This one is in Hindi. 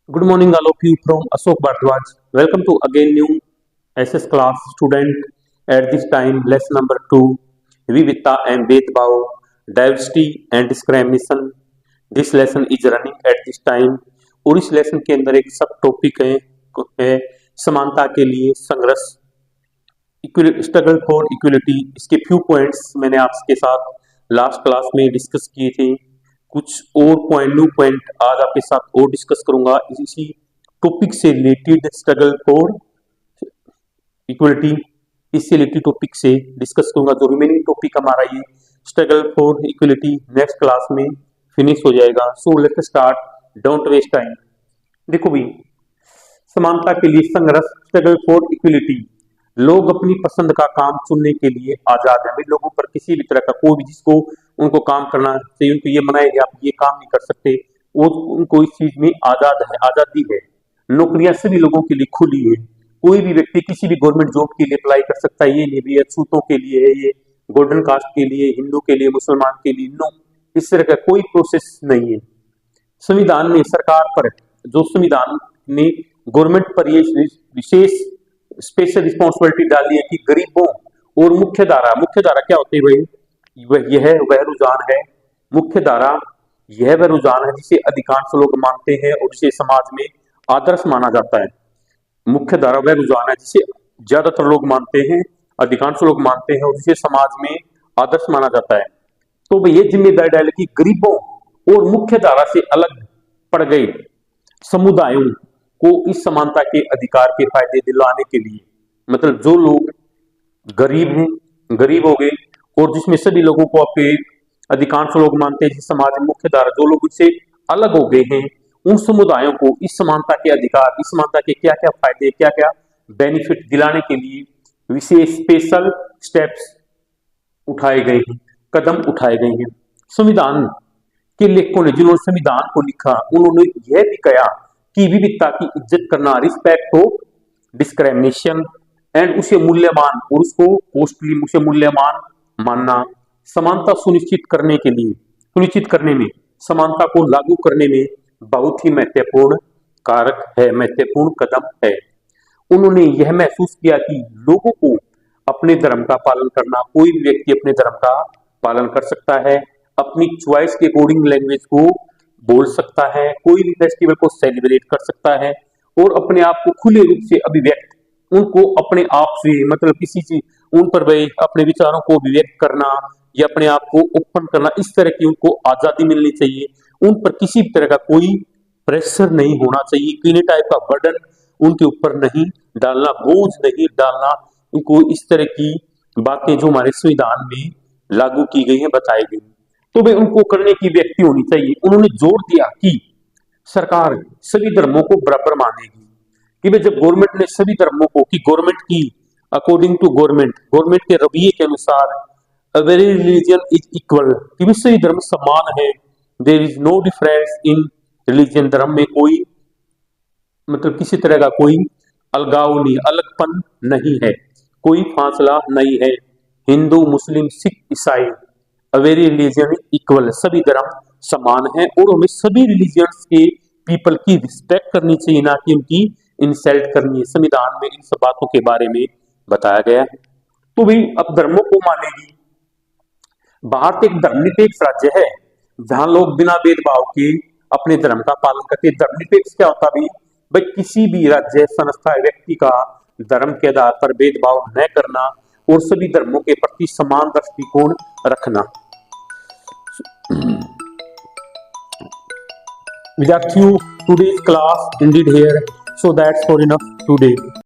Good morning, all of you from Ashok Bharadwaj. Welcome to again new SS class student. At this time, lesson number 2, Vividta and Vedbhav, Diversity and Discrimination. This lesson is running at this time. और इस लेसन के अंदर एक सब टॉपिक है समानता के लिए संघर्ष, स्ट्रगल फॉर इक्वलिटी। इसके फ्यू पॉइंट्स मैंने आपके साथ लास्ट क्लास में डिस्कस किए थे। कुछ और न्यू पॉइंट आज आपके साथ और डिस्कस करूंगा इसी टॉपिक से रिलेटेड, स्ट्रगल फॉर इक्वलिटी, इससे रिलेटेड टॉपिक से डिस्कस करूंगा। जो रिमेनिंग टॉपिक हमारा ये struggle for equality next class में फिनिश हो जाएगा। So let's start, don't waste time. देखो भी, समानता के लिए संघर्ष, स्ट्रगल फॉर इक्वलिटी। लोग अपनी पसंद का काम चुनने के लिए आजाद हैं। लोगों पर किसी भी तरह का कोई भी जिसको उनको काम करना चाहिए, उनको ये मनाया गया आप ये काम नहीं कर सकते, वो उनको इस चीज में आजादी है। नौकरियां सभी लोगों के लिए खुली है। कोई भी व्यक्ति किसी भी गवर्नमेंट जॉब के लिए अप्लाई कर सकता है। ये नहीं भी अछूतों के लिए है, ये गोल्डन कास्ट के लिए, हिंदू के लिए, मुसलमान के लिए, नो, इस तरह का कोई प्रोसेस नहीं है। संविधान ने सरकार पर, जो संविधान ने गवर्नमेंट पर ये विशेष स्पेशल रिस्पॉन्सिबिलिटी डाली है कि गरीबों और मुख्य धारा क्या होती है भाई, वह रुझान है, मुख्य धारा यह वह रुझान है जिसे अधिकांश लोग मानते हैं और जिसे समाज में आदर्श माना जाता है। मुख्य धारा वह रुझान है जिसे ज्यादातर लोग मानते हैं, अधिकांश लोग मानते हैं और जिसे समाज में आदर्श माना जाता है। तो भाई ये जिम्मेदारी डाले कि गरीबों और मुख्य धारा से अलग पड़ गए समुदायों को इस समानता के अधिकार के फायदे दिलाने के लिए, मतलब जो लोग गरीब हैं, गरीब हो गए, और जिसमें सभी लोगों को आपके अधिकांश लोग मानते हैं जिस समाज में मुख्य धारा, जो लोग उससे अलग हो गए हैं, उन समुदायों को इस समानता के अधिकार, इस समानता के क्या क्या फायदे, क्या क्या बेनिफिट दिलाने के लिए विशेष स्पेशल स्टेप्स उठाए गए हैं, कदम उठाए गए हैं। संविधान के लेखकों ने, जिन्होंने संविधान को लिखा, उन्होंने यह भी कहा कि विविधता की इज्जत करना, रिस्पेक्ट ऑफ डिस्क्रिमिनेशन एंड उसे मूल्यमान और उसको कॉस्टली, उसे मूल्यमान मानना, समानता सुनिश्चित करने में, समानता को लागू करने में बहुत ही महत्वपूर्ण कारक है, महत्वपूर्ण कदम है। उन्होंने यह महसूस किया कि लोगों को अपने धर्म का पालन करना, कोई भी व्यक्ति अपने धर्म का पालन कर सकता है, अपनी चॉइस के अकॉर्डिंग लैंग्वेज को बोल सकता है, कोई भी फेस्टिवल को सेलिब्रेट कर सकता है और अपने आप को खुले रूप से अभिव्यक्त, उनको अपने आप से, मतलब किसी चीज उन पर वही अपने विचारों को अभिव्यक्त करना या अपने आप को ओपन करना, इस तरह की उनको आजादी मिलनी चाहिए। उन पर किसी भी तरह का कोई प्रेशर नहीं होना चाहिए, किसी टाइप का बर्डन उनके ऊपर नहीं डालना, बोझ नहीं डालना। उनको इस तरह की बातें जो हमारे संविधान में लागू की गई हैं, बताई गई, तो वे उनको करने की व्यक्ति होनी चाहिए। उन्होंने जोर दिया कि सरकार सभी धर्मों को बराबर मानेगी, कि वे जब गवर्नमेंट ने सभी धर्मों को, कि गवर्नमेंट की अकॉर्डिंग टू गवर्नमेंट के रवैये के अनुसार एवरी रिलीजन इज इक्वल, कि वे सभी धर्म समान है, there is no difference in religion, धर्म में कोई, मतलब किसी तरह का कोई अलगाव नहीं, अलगपन नहीं है, कोई फासला नहीं है। हिंदू, मुस्लिम, सिख, ईसाई, एवरी रिलीजन इक्वल, सभी धर्म समान है और हमें सभी रिलीजियंस के पीपल की रिस्पेक्ट करनी चाहिए, ना कि उनकी इंसल्ट करनी है। संविधान में इन सब बातों के बारे में बताया गया है। तो भाई अब धर्मों को मानेगी। भारत एक धर्मनिरपेक्ष राज्य है जहां लोग बिना भेदभाव के अपने धर्म का पालन करते हैं। धर्मनिरपेक्ष क्या होता है भाई, किसी भी राज्य, संस्था, व्यक्ति का धर्म के आधार पर भेदभाव न करना और सभी धर्मों के प्रति समान दृष्टिकोण रखना। विद्यार्थियों, today's class ended here, so that's for enough today.